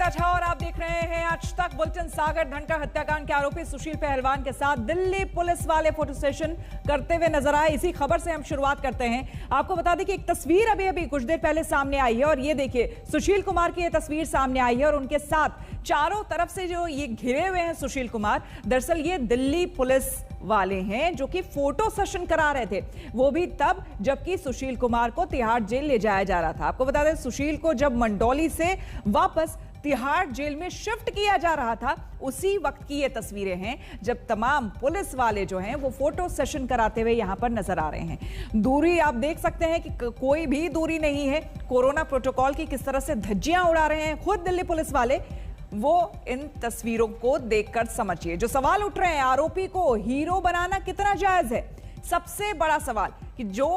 राठौर और आप देख रहे हैं आज तक बुलेटिन। सागर धनकर हत्याकांड के आरोपी सुशील पहलवान के साथ दिल्ली पुलिस वाले फोटो सेशन करते हुए नजर आए। इसी खबर से हम शुरुआत करते हैं। आपको बता दें कि एक तस्वीर अभी कुछ देर पहले सामने आई है और ये देखिए सुशील कुमार की ये तस्वीर सामने आई है और उनके साथ चारों तरफ से जो ये घिरे हुए हैं सुशील कुमार, दरअसल ये दिल्ली पुलिस वाले हैं जो कि फोटो सेशन करा रहे थे, वो भी तब जबकि सुशील कुमार को तिहाड़ जेल ले जाया जा रहा था। आपको बता दें सुशील को जब मंडौली से वापस तिहाड़ जेल में शिफ्ट किया जा रहा था, उसी वक्त की ये तस्वीरें हैं जब तमाम पुलिस वाले जो हैं वो फोटो सेशन कराते हुए यहां पर नजर आ रहे हैं। दूरी आप देख सकते हैं कि कोई भी दूरी नहीं है। कोरोना प्रोटोकॉल की किस तरह से धज्जियां उड़ा रहे हैं खुद दिल्ली पुलिस वाले, वो इन तस्वीरों को देखकर समझिए। जो सवाल उठ रहे हैं, आरोपी को हीरो बनाना कितना जायज है? सबसे बड़ा सवाल कि जो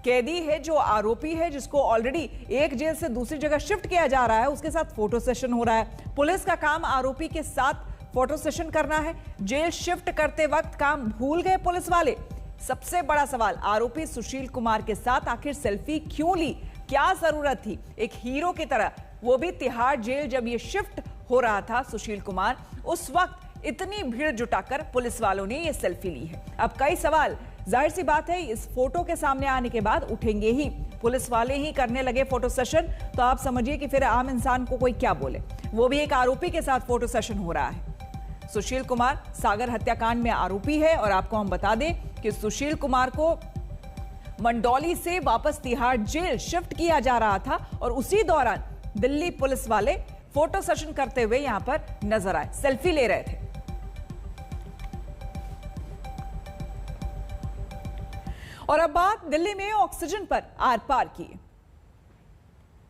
कैदी है, जो आरोपी है, जिसको ऑलरेडी एक जेल से दूसरी जगह शिफ्ट किया जा रहा है, उसके साथ फोटो सेशन हो रहा है। पुलिस का काम आरोपी के साथ फोटो सेशन करना है। जेल शिफ्ट करते वक्त काम भूल गए पुलिस वाले। सबसे बड़ा सवाल, आरोपी सुशील कुमार के साथ आखिर सेल्फी क्यों ली? क्या जरूरत थी एक हीरो की तरह, वो भी तिहाड़ जेल जब ये शिफ्ट हो रहा था सुशील कुमार, उस वक्त इतनी भीड़ जुटाकर पुलिस वालों ने ये सेल्फी ली है। अब कई सवाल जाहिर सी बात है इस फोटो के सामने आने के बाद उठेंगे ही। पुलिस वाले ही करने लगे फोटो सेशन, तो आप समझिए कि फिर आम इंसान को कोई क्या बोले। वो भी एक आरोपी के साथ फोटो सेशन हो रहा है। सुशील कुमार सागर हत्याकांड में आरोपी है और आपको हम बता दें कि सुशील कुमार को मंडौली से वापस तिहाड़ जेल शिफ्ट किया जा रहा था और उसी दौरान दिल्ली पुलिस वाले फोटो सेशन करते हुए यहां पर नजर आए, सेल्फी ले रहे थे। और अब बात दिल्ली में ऑक्सीजन पर आर पार की।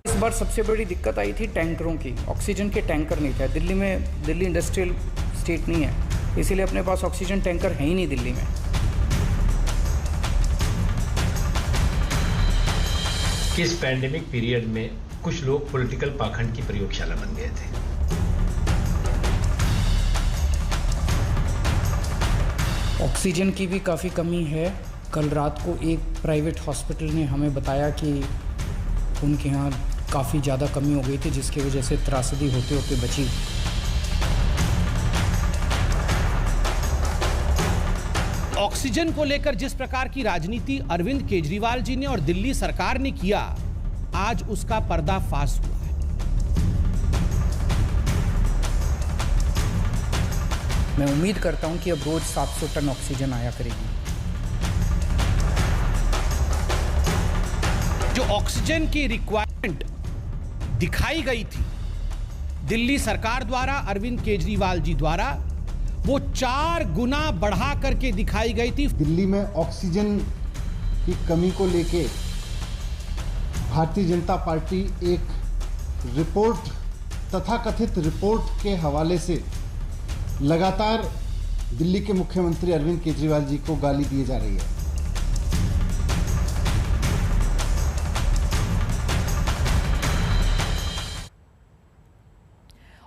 इस बार सबसे बड़ी दिक्कत आई थी टैंकरों की। ऑक्सीजन के टैंकर नहीं थे दिल्ली में। दिल्ली इंडस्ट्रियल स्टेट नहीं है, इसीलिए अपने पास ऑक्सीजन टैंकर है ही नहीं दिल्ली में। इस पैंडेमिक पीरियड में कुछ लोग पॉलिटिकल पाखंड की प्रयोगशाला बन गए थे। ऑक्सीजन की भी काफ़ी कमी है। कल रात को एक प्राइवेट हॉस्पिटल ने हमें बताया कि उनके यहाँ काफ़ी ज़्यादा कमी हो गई थी, जिसकी वजह से त्रासदी होते होते बची। ऑक्सीजन को लेकर जिस प्रकार की राजनीति अरविंद केजरीवाल जी ने और दिल्ली सरकार ने किया, आज उसका पर्दाफाश हुआ है। मैं उम्मीद करता हूं कि अब रोज 700 टन ऑक्सीजन आया करेगी। जो ऑक्सीजन की रिक्वायरमेंट दिखाई गई थी दिल्ली सरकार द्वारा, अरविंद केजरीवाल जी द्वारा, वो 4 गुना बढ़ा करके दिखाई गई थी। दिल्ली में ऑक्सीजन की कमी को लेके भारतीय जनता पार्टी एक रिपोर्ट, तथाकथित रिपोर्ट के हवाले से लगातार दिल्ली के मुख्यमंत्री अरविंद केजरीवाल जी को गाली दी जा रही है।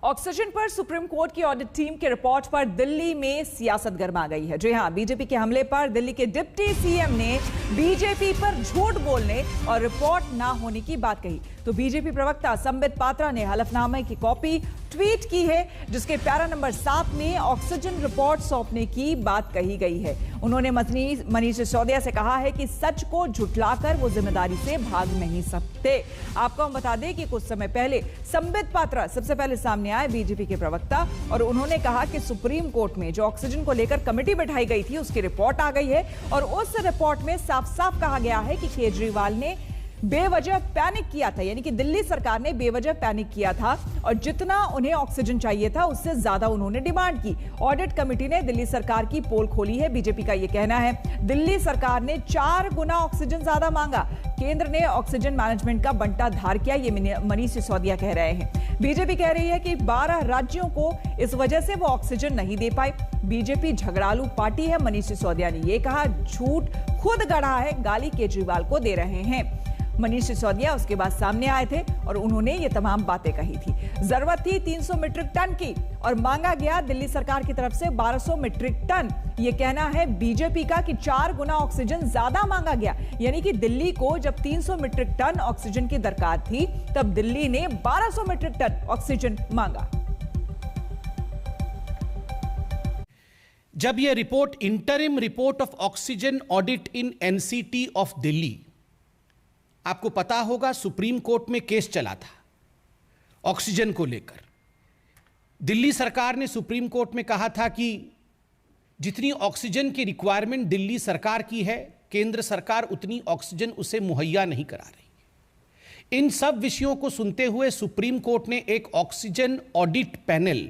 ऑक्सीजन पर सुप्रीम कोर्ट की ऑडिट टीम की रिपोर्ट पर दिल्ली में सियासत गर्मा गई है। जी हां, बीजेपी के हमले पर दिल्ली के डिप्टी सीएम ने बीजेपी पर झूठ बोलने और रिपोर्ट ना होने की बात कही। तो बीजेपी प्रवक्ता संबित पात्रा ने हलफनामे की कॉपी ट्वीट की है, जिसके पैरा नंबर 7 में ऑक्सीजन रिपोर्ट सौंपने की बात कही गई है। उन्होंने मनीष सिसोदिया से कहा है कि सच को झुठलाकर वो जिम्मेदारी से भाग नहीं सकते। आपको हम बता दें कि कुछ समय पहले संबित पात्रा सबसे पहले सामने आए, बीजेपी के प्रवक्ता, और उन्होंने कहा कि सुप्रीम कोर्ट में जो ऑक्सीजन को लेकर कमेटी बैठाई गई थी उसकी रिपोर्ट आ गई है और उस रिपोर्ट में साफ साफ कहा गया है कि केजरीवाल ने बेवजह पैनिक किया था, यानी कि दिल्ली सरकार ने बेवजह पैनिक किया था और जितना उन्हें ऑक्सीजन चाहिए था उससे ज्यादा उन्होंने डिमांड की। ऑडिट कमेटी ने दिल्ली सरकार की पोल खोली है। बीजेपी का यह कहना है दिल्ली सरकार ने 4 गुना ऑक्सीजन ज्यादा मांगा। केंद्र ने ऑक्सीजन मैनेजमेंट का बंटा धार किया, ये मनीष सिसोदिया कह रहे हैं। बीजेपी कह रही है कि 12 राज्यों को इस वजह से वो ऑक्सीजन नहीं दे पाए। बीजेपी झगड़ालू पार्टी है, मनीष सिसोदिया ने यह कहा। झूठ खुद गढ़ा है, गाली केजरीवाल को दे रहे हैं। मनीष सिसोदिया उसके बाद सामने आए थे और उन्होंने ये तमाम बातें कही थी। जरूरत थी 300 मीट्रिक टन की और मांगा गया दिल्ली सरकार की तरफ से 1200 मीट्रिक टन। ये कहना है बीजेपी का कि 4 गुना ऑक्सीजन ज्यादा मांगा गया, यानी कि दिल्ली को जब 300 मीट्रिक टन ऑक्सीजन की दरकार थी तब दिल्ली ने 1200 मीट्रिक टन ऑक्सीजन मांगा। जब यह report interim report of oxygen audit in NCT of Delhi, आपको पता होगा सुप्रीम कोर्ट में केस चला था ऑक्सीजन को लेकर। दिल्ली सरकार ने सुप्रीम कोर्ट में कहा था कि जितनी ऑक्सीजन की रिक्वायरमेंट दिल्ली सरकार की है, केंद्र सरकार उतनी ऑक्सीजन उसे मुहैया नहीं करा रही। इन सब विषयों को सुनते हुए सुप्रीम कोर्ट ने एक oxygen audit panel,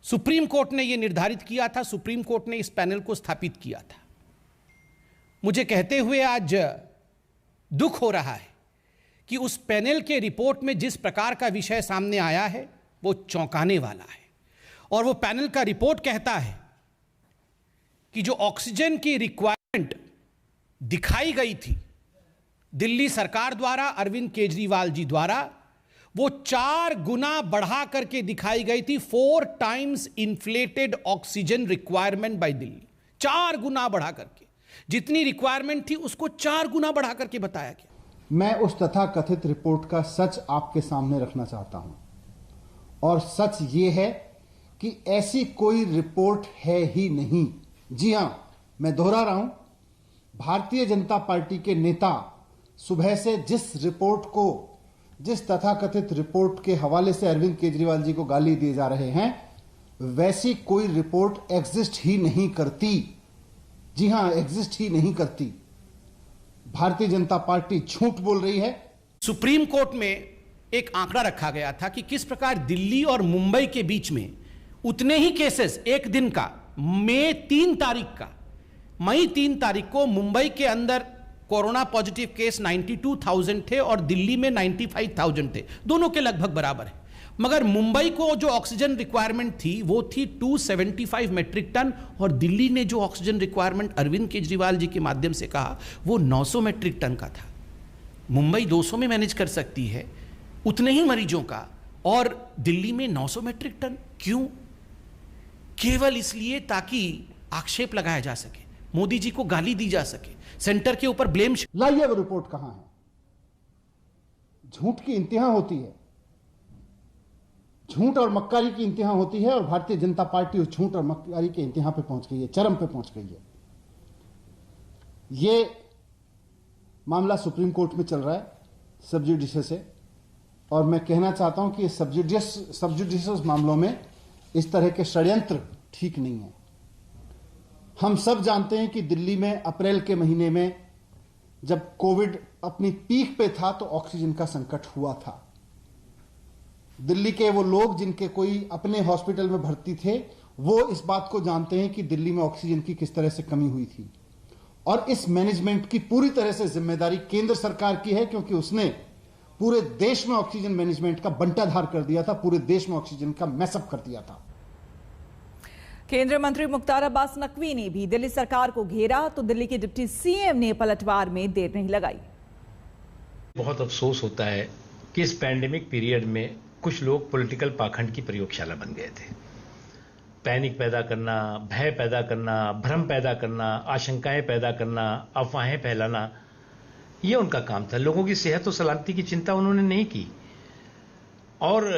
supreme court ने यह निर्धारित किया था, सुप्रीम कोर्ट ने इस पैनल को स्थापित किया था। मुझे कहते हुए आज दुख हो रहा है कि उस पैनल के रिपोर्ट में जिस प्रकार का विषय सामने आया है वो चौंकाने वाला है। और वो पैनल का रिपोर्ट कहता है कि जो ऑक्सीजन की रिक्वायरमेंट दिखाई गई थी दिल्ली सरकार द्वारा, अरविंद केजरीवाल जी द्वारा, वो 4 गुना बढ़ा करके दिखाई गई थी। 4 times inflated oxygen requirement by Delhi. 4 गुना बढ़ा करके, जितनी रिक्वायरमेंट थी उसको 4 गुना बढ़ा करके बताया गया। मैं उस तथाकथित रिपोर्ट का सच आपके सामने रखना चाहता हूं, और सच ये है कि ऐसी कोई रिपोर्ट है ही नहीं। जी हां, मैं दोहरा रहा हूं, भारतीय जनता पार्टी के नेता सुबह से जिस तथाकथित रिपोर्ट के हवाले से अरविंद केजरीवाल जी को गाली दिए जा रहे हैं, वैसी कोई रिपोर्ट एग्जिस्ट ही नहीं करती। जी हां, एग्जिस्ट ही नहीं करती। भारतीय जनता पार्टी झूठ बोल रही है। सुप्रीम कोर्ट में एक आंकड़ा रखा गया था कि किस प्रकार दिल्ली और मुंबई के बीच में उतने ही केसेस एक दिन का, मई 3 तारीख को मुंबई के अंदर कोरोना पॉजिटिव केस 92,000 थे और दिल्ली में 95,000 थे। दोनों के लगभग बराबर है, मगर मुंबई को जो ऑक्सीजन रिक्वायरमेंट थी वो थी 275 मेट्रिक टन और दिल्ली ने जो ऑक्सीजन रिक्वायरमेंट अरविंद केजरीवाल जी के माध्यम से कहा वो 900 मेट्रिक टन का था। मुंबई 200 में मैनेज कर सकती है उतने ही मरीजों का, और दिल्ली में 900 मेट्रिक टन क्यों? केवल इसलिए ताकि आक्षेप लगाया जा सके, मोदी जी को गाली दी जा सके, सेंटर के ऊपर ब्लेम। लाइए वो रिपोर्ट कहां है? झूठ की इंतहा होती है, झूठ और मक्कारी की इंतहा होती है, और भारतीय जनता पार्टी उस झूठ और मक्कारी के इंतहा पे पहुंच गई है, चरम पे पहुंच गई है। यह मामला सुप्रीम कोर्ट में चल रहा है सब जुडिशियस से, और मैं कहना चाहता हूं कि सब जुडिशियस मामलों में इस तरह के षड्यंत्र ठीक नहीं है। हम सब जानते हैं कि दिल्ली में अप्रैल के महीने में जब कोविड अपनी पीक पे था तो ऑक्सीजन का संकट हुआ था। दिल्ली के वो लोग जिनके कोई अपने हॉस्पिटल में भर्ती थे वो इस बात को जानते हैं कि दिल्ली में ऑक्सीजन की किस तरह से कमी हुई थी, और इस मैनेजमेंट की पूरी तरह से जिम्मेदारी केंद्र सरकार की है, क्योंकि उसने पूरे देश में ऑक्सीजन मैनेजमेंट का बंटाधार कर दिया था, पूरे देश में ऑक्सीजन का मैसअप कर दिया था। केंद्रीय मंत्री मुख्तार अब्बास नकवी ने भी दिल्ली सरकार को घेरा तो दिल्ली के डिप्टी सीएम ने पलटवार में देर नहीं लगाई। बहुत अफसोस होता है कि इस पैंडेमिक पीरियड में कुछ लोग पॉलिटिकल पाखंड की प्रयोगशाला बन गए थे। पैनिक पैदा करना, भय पैदा करना, भ्रम पैदा करना, आशंकाएं पैदा करना, अफवाहें फैलाना, यह उनका काम था। लोगों की सेहत और सलामती की चिंता उन्होंने नहीं की। और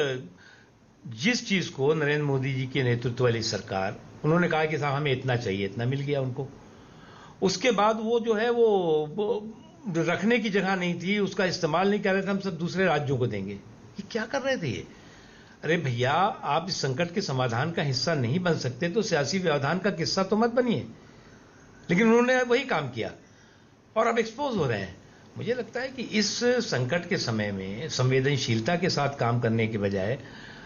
जिस चीज को नरेंद्र मोदी जी के नेतृत्व वाली सरकार, उन्होंने कहा कि साहब हमें इतना चाहिए, इतना मिल गया उनको। उसके बाद वो जो है वो रखने की जगह नहीं थी, उसका इस्तेमाल नहीं कर रहे थे, हम सब दूसरे राज्यों को देंगे। ये क्या कर रहे थे ये? अरे भैया, आप इस संकट के समाधान का हिस्सा नहीं बन सकते तो सियासी व्यवधान का किस्सा तो मत बनिए। लेकिन उन्होंने वही काम किया और अब एक्सपोज हो रहे हैं। मुझे लगता है कि इस संकट के समय में संवेदनशीलता के साथ काम करने के बजाय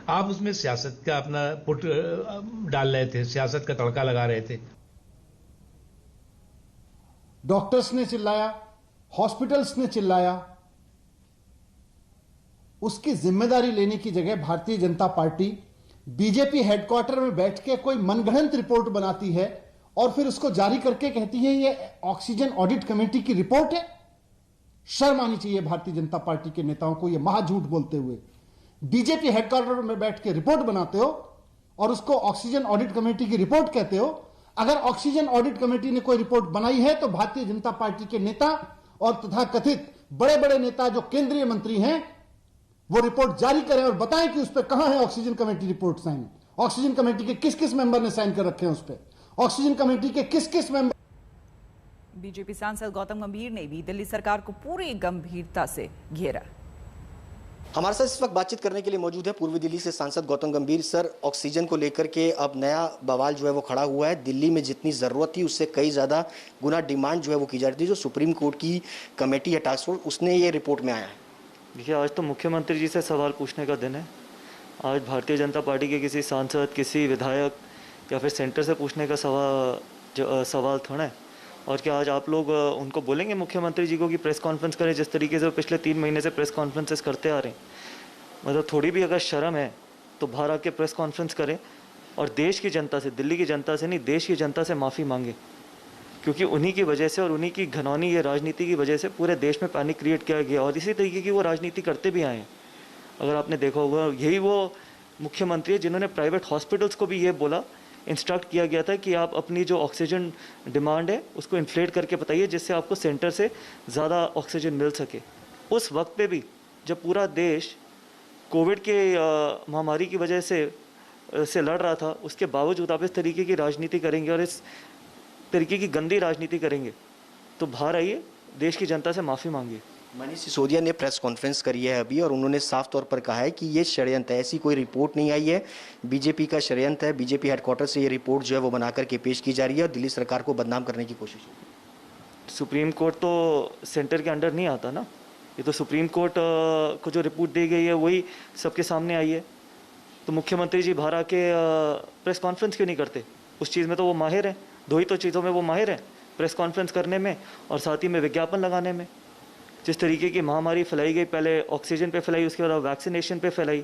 आप उसमें सियासत का अपना पुट डाल रहे थे, सियासत का तड़का लगा रहे थे। डॉक्टर्स ने चिल्लाया, हॉस्पिटल्स ने चिल्लाया, उसकी जिम्मेदारी लेने की जगह Bharatiya Janata party BJP headquarter में बैठ के कोई मनगढ़ंत रिपोर्ट बनाती है और फिर उसको जारी करके कहती है ये ऑक्सीजन ऑडिट कमेटी की रिपोर्ट है। शर्म आनी चाहिए भारतीय जनता पार्टी के नेताओं को, ये महाझूठ बोलते हुए बीजेपी हेडक्वार्टर में बैठ के रिपोर्ट बनाते हो और उसको ऑक्सीजन ऑडिट कमेटी की रिपोर्ट कहते हो। अगर ऑक्सीजन ऑडिट कमेटी ने कोई रिपोर्ट बनाई है तो भारतीय जनता पार्टी के नेता और तथा कथित बड़े बड़े नेता जो केंद्रीय मंत्री हैं वो रिपोर्ट जारी करें और बताएं कि उस पर कहां है oxygen committee report sign. Oxygen committee के किस किस मेंबर ने साइन कर रखे हैं उस पर, ऑक्सीजन कमेटी के किस किस मेंबर। बीजेपी सांसद गौतम गंभीर ने भी दिल्ली सरकार को पूरी गंभीरता से घेरा। हमारे साथ इस वक्त बातचीत करने के लिए मौजूद है पूर्वी दिल्ली से सांसद गौतम गंभीर। सर, ऑक्सीजन को लेकर के अब नया बवाल जो है वो खड़ा हुआ है। दिल्ली में जितनी ज़रूरत थी उससे कई ज़्यादा गुना डिमांड जो है वो की जा रही थी। जो सुप्रीम कोर्ट की कमेटी है टास्क फोर्स, उसने ये रिपोर्ट में आया है। देखिए, आज तो मुख्यमंत्री जी से सवाल पूछने का दिन है। आज भारतीय जनता पार्टी के किसी सांसद, किसी विधायक या फिर सेंटर से पूछने का सवाल थोड़ा है। और क्या आज आप लोग उनको बोलेंगे मुख्यमंत्री जी को कि प्रेस कॉन्फ्रेंस करें जिस तरीके से वो पिछले 3 महीने से प्रेस कॉन्फ्रेंसेस करते आ रहे हैं? मतलब थोड़ी भी अगर शर्म है तो बाहर आके प्रेस कॉन्फ्रेंस करें और देश की जनता से, दिल्ली की जनता से नहीं, देश की जनता से माफ़ी मांगे, क्योंकि उन्हीं की वजह से और उन्हीं की घनौनी ये राजनीति की वजह से पूरे देश में पैनिक क्रिएट किया गया और इसी तरीके की वो राजनीति करते भी आए हैं। अगर आपने देखा होगा, यही वो मुख्यमंत्री है जिन्होंने प्राइवेट हॉस्पिटल्स को भी ये बोला, इंस्ट्रक्ट किया गया था कि आप अपनी जो ऑक्सीजन डिमांड है उसको इन्फ्लेट करके बताइए जिससे आपको सेंटर से ज़्यादा ऑक्सीजन मिल सके। उस वक्त पे भी जब पूरा देश कोविड के महामारी की वजह से लड़ रहा था, उसके बावजूद आप इस तरीके की राजनीति करेंगे और इस तरीके की गंदी राजनीति करेंगे तो बाहर आइए, देश की जनता से माफ़ी मांगिए। मनीष सिसोदिया ने प्रेस कॉन्फ्रेंस करी है अभी और उन्होंने साफ तौर पर कहा है कि ये षड्यंत्र है, ऐसी कोई रिपोर्ट नहीं आई है, बीजेपी का षड्यंत्र है। बीजेपी हेडक्वार्टर से ये रिपोर्ट जो है वो बना करके पेश की जा रही है और दिल्ली सरकार को बदनाम करने की कोशिश है। सुप्रीम कोर्ट तो सेंटर के अंडर नहीं आता ना, ये तो सुप्रीम कोर्ट को जो रिपोर्ट दी गई है वही सबके सामने आई है। तो मुख्यमंत्री जी बाहर आके प्रेस कॉन्फ्रेंस क्यों नहीं करते? उस चीज़ में तो वो माहिर हैं, दो ही तो चीज़ों में वो माहिर हैं, प्रेस कॉन्फ्रेंस करने में और साथ ही में विज्ञापन लगाने में। जिस तरीके की महामारी फैलाई गई, पहले ऑक्सीजन पे फैलाई, उसके बाद वैक्सीनेशन पे फैलाई,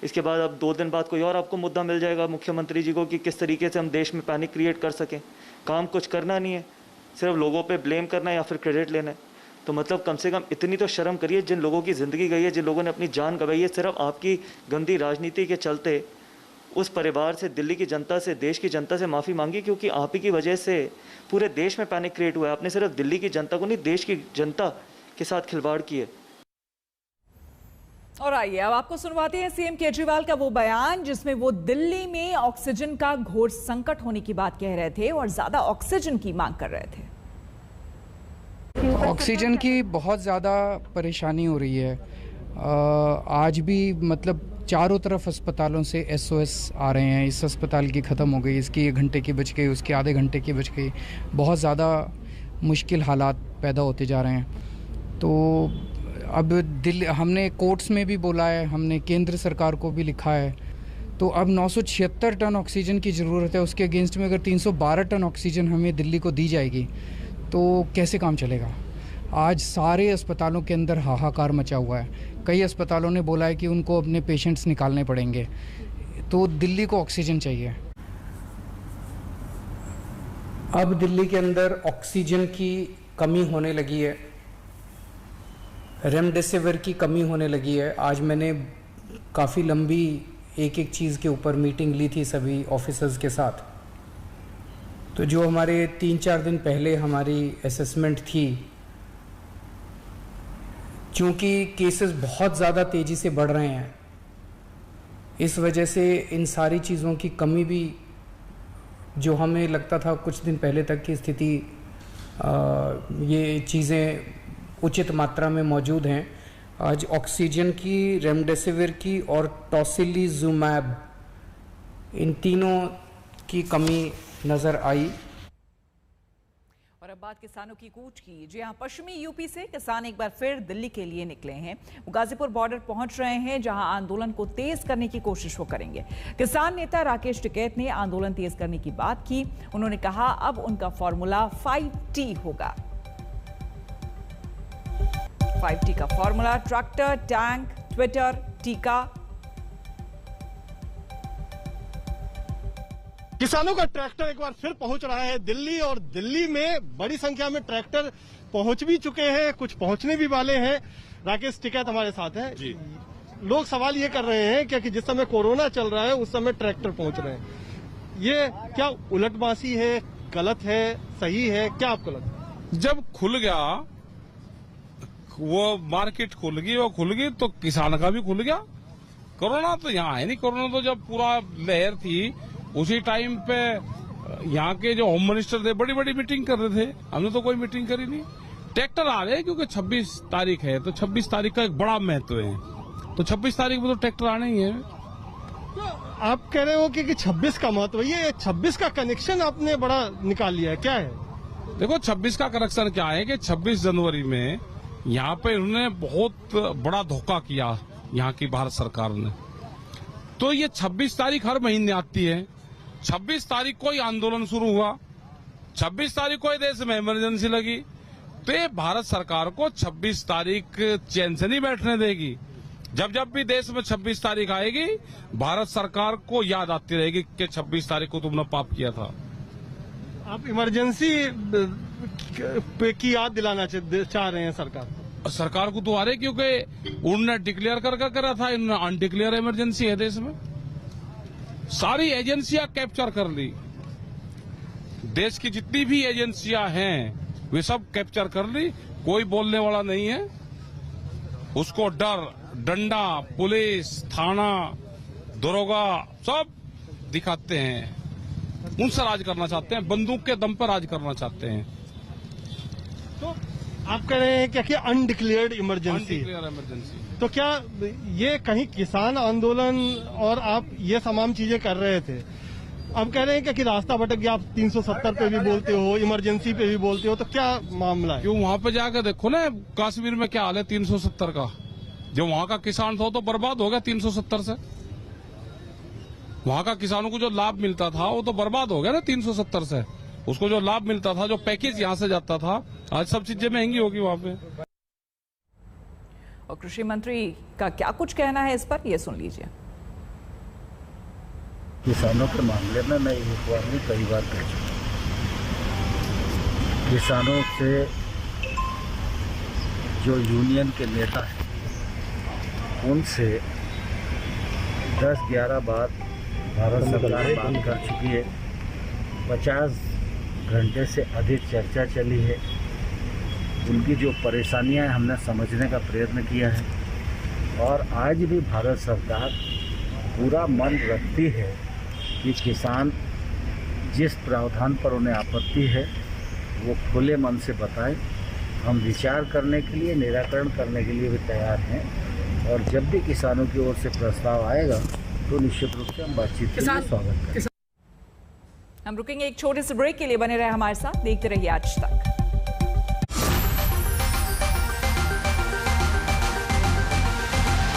इसके बाद अब 2 दिन बाद कोई और आपको मुद्दा मिल जाएगा मुख्यमंत्री जी को कि किस तरीके से हम देश में पैनिक क्रिएट कर सकें। काम कुछ करना नहीं है, सिर्फ लोगों पे ब्लेम करना है या फिर क्रेडिट लेना है। तो मतलब कम से कम इतनी तो शर्म करिए, जिन लोगों की ज़िंदगी गई है, जिन लोगों ने अपनी जान गंवाई है सिर्फ आपकी गंदी राजनीति के चलते, उस परिवार से, दिल्ली की जनता से, देश की जनता से माफ़ी मांगी, क्योंकि आप ही की वजह से पूरे देश में पैनिक क्रिएट हुआ है। आपने सिर्फ दिल्ली की जनता को नहीं, देश की जनता के साथ खिलवाड़ की है। और आइए अब आपको सुनवाते हैं सीएम केजरीवाल का वो बयान जिसमें वो दिल्ली में ऑक्सीजन का घोर संकट होने की बात कह रहे थे और ज्यादा ऑक्सीजन की मांग कर रहे थे। ऑक्सीजन की बहुत ज़्यादा परेशानी हो रही है। आज भी मतलब चारों तरफ अस्पतालों से SOS आ रहे हैं, इस अस्पताल की ख़त्म हो गई, इसकी 1 घंटे की बच गई, उसके आधे घंटे की बच गई। बहुत ज़्यादा मुश्किल हालात पैदा होते जा रहे हैं। तो अब दिल्ली, हमने कोर्ट्स में भी बोला है, हमने केंद्र सरकार को भी लिखा है, तो अब 976 टन ऑक्सीजन की ज़रूरत है। उसके अगेंस्ट में अगर 312 टन ऑक्सीजन हमें दिल्ली को दी जाएगी तो कैसे काम चलेगा? आज सारे अस्पतालों के अंदर हाहाकार मचा हुआ है। कई अस्पतालों ने बोला है कि उनको अपने पेशेंट्स निकालने पड़ेंगे, तो दिल्ली को ऑक्सीजन चाहिए। अब दिल्ली के अंदर ऑक्सीजन की कमी होने लगी है, रेमडेसिविर की कमी होने लगी है। आज मैंने काफ़ी लंबी एक चीज़ के ऊपर मीटिंग ली थी सभी ऑफिसर्स के साथ। तो जो हमारे 3-4 दिन पहले हमारी असेसमेंट थी, क्योंकि केसेस बहुत ज़्यादा तेज़ी से बढ़ रहे हैं, इस वजह से इन सारी चीज़ों की कमी भी, जो हमें लगता था कुछ दिन पहले तक की स्थिति, ये चीज़ें उचित मात्रा में मौजूद हैं। आज ऑक्सीजन की, रेमडेसिविर की और टोसिलिजुमैब, इन तीनों की कमी नज़र आई। और अब बात किसानों की कूच की। जी हाँ, पश्चिमी यूपी से किसान एक बार फिर दिल्ली के लिए निकले हैं। वो गाजीपुर बॉर्डर पहुंच रहे हैं जहां आंदोलन को तेज करने की कोशिश वो करेंगे। किसान नेता राकेश टिकैत ने आंदोलन तेज करने की बात की। उन्होंने कहा अब उनका फॉर्मूला 5T होगा। 5T का फॉर्मूला ट्रैक्टर, टैंक, ट्विटर, टीका। किसानों का ट्रैक्टर एक बार फिर पहुंच रहा है दिल्ली और दिल्ली में बड़ी संख्या में ट्रैक्टर पहुंच भी चुके हैं, कुछ पहुंचने भी वाले हैं। राकेश टिकैत हमारे साथ हैं जी। लोग सवाल ये कर रहे हैं कि जिस समय कोरोना चल रहा है उस समय ट्रैक्टर पहुंच रहे हैं, ये क्या उलटबासी है, गलत है, सही है, क्या आपको लगता है? जब खुल गया, वो मार्केट खुल गई तो किसान का भी खुल गया। कोरोना तो यहाँ है नहीं, कोरोना तो जब पूरा लहर थी उसी टाइम पे यहाँ के जो होम मिनिस्टर थे बड़ी बड़ी मीटिंग कर रहे थे, हमने तो कोई मीटिंग करी नहीं। ट्रैक्टर आ रहे हैं क्योंकि 26 तारीख है, तो 26 तारीख का एक बड़ा महत्व है, तो 26 तारीख में तो ट्रैक्टर आने ही है। आप कह रहे हो कि 26 का महत्व, ये 26 का कनेक्शन आपने बड़ा निकाल लिया है, क्या है? देखो 26 का कनेक्शन क्या है कि 26 जनवरी में यहाँ पे उन्होंने बहुत बड़ा धोखा किया यहाँ की भारत सरकार ने, तो ये 26 तारीख हर महीने आती है। 26 तारीख को ही आंदोलन शुरू हुआ, 26 तारीख को ही देश में इमरजेंसी लगी, तो ये भारत सरकार को 26 तारीख चैन से नहीं बैठने देगी। जब जब भी देश में 26 तारीख आएगी, भारत सरकार को याद आती रहेगी कि 26 तारीख को तुमने पाप किया था। आप इमरजेंसी पे की याद दिलाना चाह रहे हैं सरकार को तो आ रही, क्योंकि उन्होंने डिक्लेयर करके करा था, इन्होंने अनडिक्लेयर इमरजेंसी है देश में। सारी एजेंसियां कैप्चर कर ली, देश की जितनी भी एजेंसियां हैं वे सब कैप्चर कर ली, कोई बोलने वाला नहीं है। उसको डर, डंडा, पुलिस, थाना, दरोगा सब दिखाते हैं, उनसे राज करना चाहते हैं, बंदूक के दम पर राज करना चाहते हैं। तो आप कह रहे हैं कि अनडिक्लेयर्ड इमरजेंसी, तो क्या ये कहीं किसान आंदोलन और आप ये तमाम चीजें कर रहे थे, अब कह रहे हैं कि रास्ता भटक गया, आप 370 पे भी बोलते हो, इमरजेंसी पे भी बोलते हो, तो क्या मामला है? क्यों वहाँ पे जाकर देखो ना कश्मीर में क्या हाल है 370 का। जो वहाँ का किसान था तो बर्बाद हो गया 370 से, वहाँ का किसानों को जो लाभ मिलता था वो तो बर्बाद हो गया ना 370 से। उसको जो लाभ मिलता था, जो पैकेज यहाँ से जाता था, आज सब चीजें महंगी होगी वहाँ पे। और कृषि मंत्री का क्या कुछ कहना है इस पर, ये सुन लीजिए। किसानों के मामले में मैं एक बार नहीं कई बार कह चुका, किसानों से जो यूनियन के नेता हैं उनसे 10-11 बार भारत सरकार बात कर चुकी है, 50 घंटे से अधिक चर्चा चली है, उनकी जो परेशानियां हमने समझने का प्रयत्न किया है, और आज भी भारत सरकार पूरा मन रखती है कि किसान जिस प्रावधान पर उन्हें आपत्ति है वो खुले मन से बताएं। हम विचार करने के लिए, निराकरण करने के लिए भी तैयार हैं, और जब भी किसानों की ओर से प्रस्ताव आएगा तो निश्चित रूप से हम बातचीत के लिए स्वागत करेंगे। हम रुकेंगे एक छोटे से ब्रेक के लिए, बने रहे हमारे साथ, देखते रहिए आज तक।